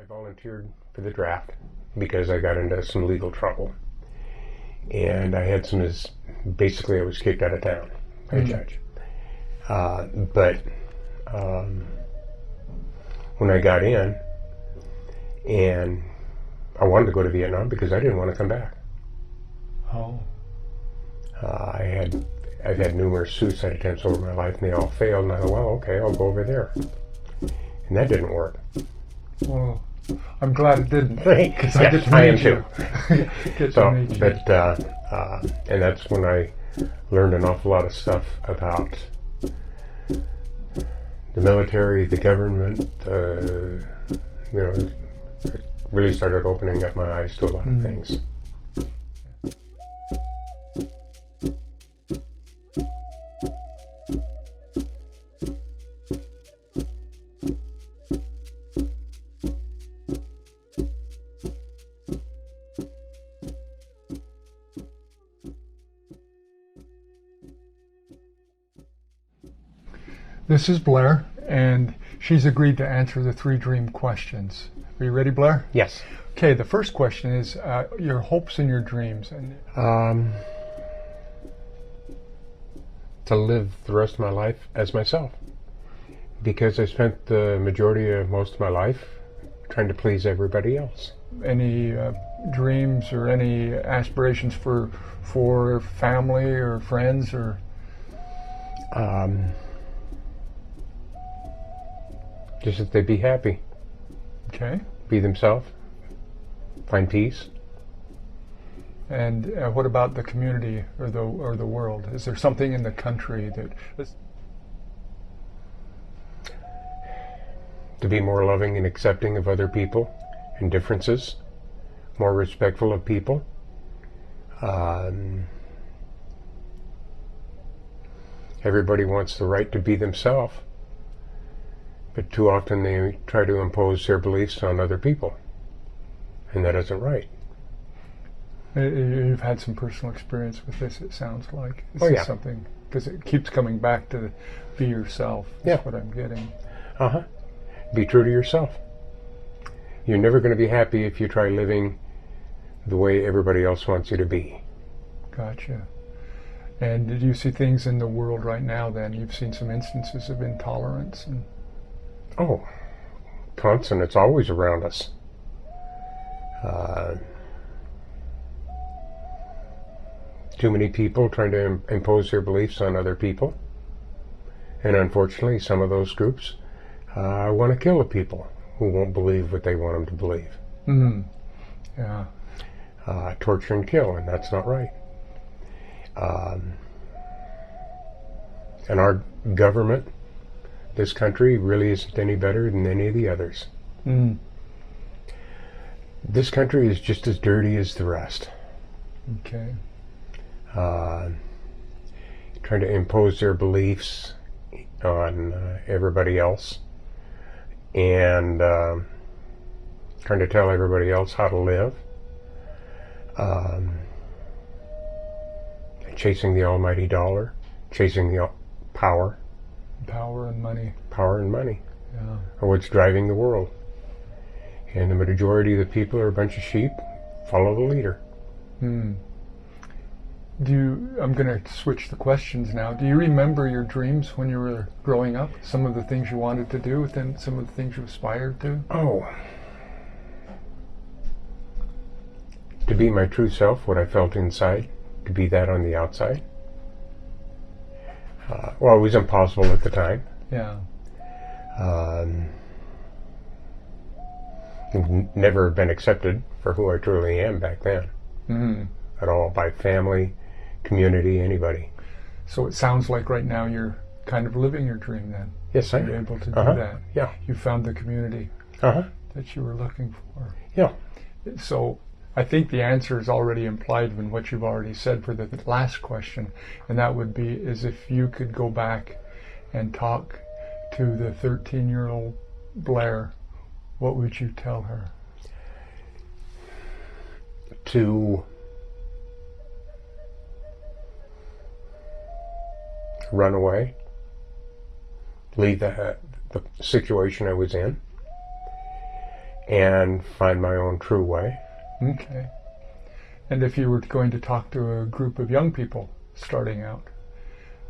volunteered for the draft because I got into some legal trouble. And I had basically I was kicked out of town by a judge. But when I got in, and I wanted to go to Vietnam because I didn't want to come back. Oh. I've had numerous suicide attempts over my life, and they all failed. And I thought, well, okay, I'll go over there. And that didn't work. Well, I'm glad it didn't. Because I get to meet you. And that's when I learned an awful lot of stuff about the military, the government. It really started opening up my eyes to a lot of things. This is Blair, and she's agreed to answer the 3 dream questions. Are you ready, Blair? Yes. Okay, the first question is your hopes and your dreams. To live the rest of my life as myself, because I spent the majority of most of my life trying to please everybody else. Any dreams or any aspirations for family or friends or? Just that they be happy. Okay. Be themselves. Find peace. And what about the community or the world? Is there something in the country that to be more loving and accepting of other people and differences, more respectful of people. Everybody wants the right to be themselves, but too often they try to impose their beliefs on other people, and that isn't right. You've had some personal experience with this, it sounds like. This is something, because it keeps coming back to be yourself. That's what I'm getting. Be true to yourself. You're never going to be happy if you try living the way everybody else wants you to be. Gotcha. And did you see things in the world right now then? You've seen some instances of intolerance and... Oh, constant. It's always around us. Too many people trying to impose their beliefs on other people. And unfortunately, some of those groups want to kill the people who won't believe what they want them to believe. Yeah. Torture and kill, and that's not right. And our government, this country, really isn't any better than any of the others. This country is just as dirty as the rest. Okay. Trying to impose their beliefs on everybody else, and trying to tell everybody else how to live. Chasing the almighty dollar, chasing the power. Power and money. Power and money. Yeah. Are what's driving the world. And the majority of the people are a bunch of sheep. Follow the leader. I'm going to switch the questions now. Do you remember your dreams when you were growing up? Some of the things you wanted to do, and some of the things you aspired to? Oh. To be my true self, what I felt inside, to be that on the outside. Well, it was impossible at the time. Yeah. Never been accepted for who I truly am back then. At all, by family, community, anybody. So it sounds like right now you're kind of living your dream then. Yes, I am. You're able to do that. Yeah. You found the community that you were looking for. Yeah. So I think the answer is already implied in what you've already said for the last question, and that would be is if you could go back and talk to the 13-year-old Blair, what would you tell her? To run away, leave the situation I was in, and find my own true way. Okay. And if you were going to talk to a group of young people starting out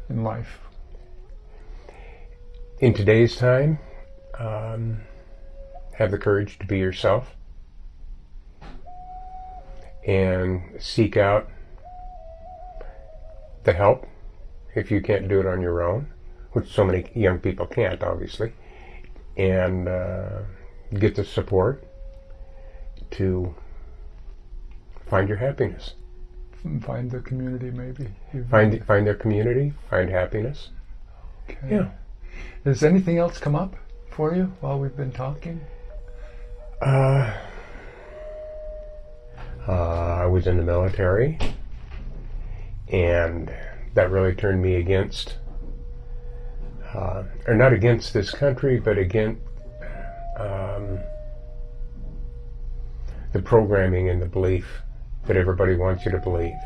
in life? In today's time, have the courage to be yourself and seek out the help if you can't do it on your own, which so many young people can't, obviously, and get the support to find your happiness. Find the community, maybe. Find their community, find happiness. Okay. Yeah. Has anything else come up for you while we've been talking? I was in the military, and that really turned me against, or not against this country, but against the programming and the belief that everybody wants you to believe.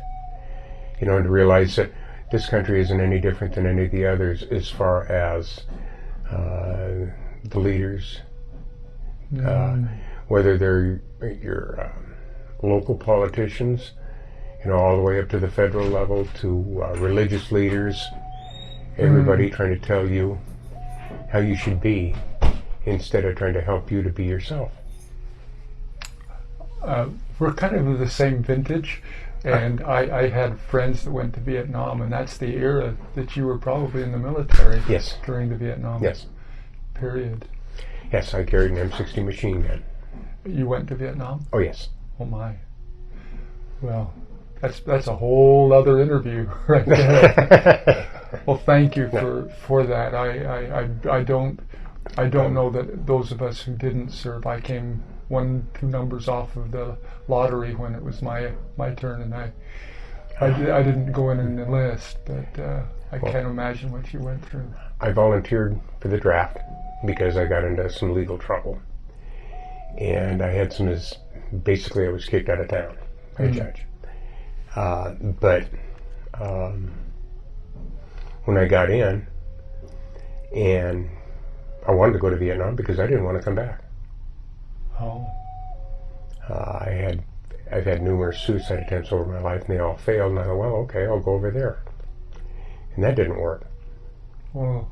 You know, and to realize that this country isn't any different than any of the others as far as the leaders, whether they're your local politicians, you know, all the way up to the federal level, to religious leaders, everybody trying to tell you how you should be instead of trying to help you to be yourself. We're kind of the same vintage, and I had friends that went to Vietnam, and that's the era that you were probably in the military. Yes. During the Vietnam period. Yes, I carried an M60 machine gun. You went to Vietnam? Oh, yes. Oh my. Well, that's a whole other interview right there. Well, thank you for that. I don't know that those of us who didn't serve, I came 1-2 numbers off of the lottery when it was my turn, and I didn't go in and enlist, but I can't imagine what you went through. I volunteered for the draft because I got into some legal trouble, and I had basically I was kicked out of town by a judge. But when I got in, and I wanted to go to Vietnam because I didn't want to come back. Oh. I've had numerous suicide attempts over my life, and they all failed. And I thought, well, okay, I'll go over there, and that didn't work. Well,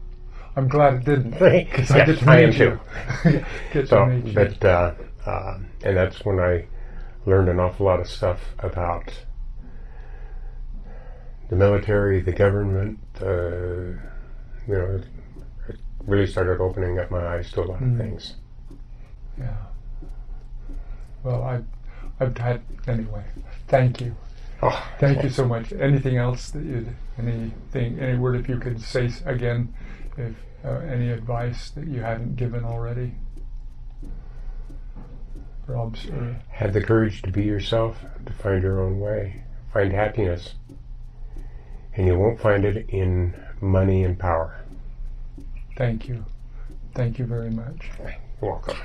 I'm glad it didn't, because Yes, I get to I am meet you. And that's when I learned an awful lot of stuff about the military, the government. You know, it really started opening up my eyes to a lot of things. Yeah. Well, I've had, anyway, thank you. Oh, Thank you so much. Anything else that any word, if you could say again, if any advice that you hadn't given already? Have the courage to be yourself, to find your own way, find happiness, and you won't find it in money and power. Thank you. Thank you very much. You're welcome.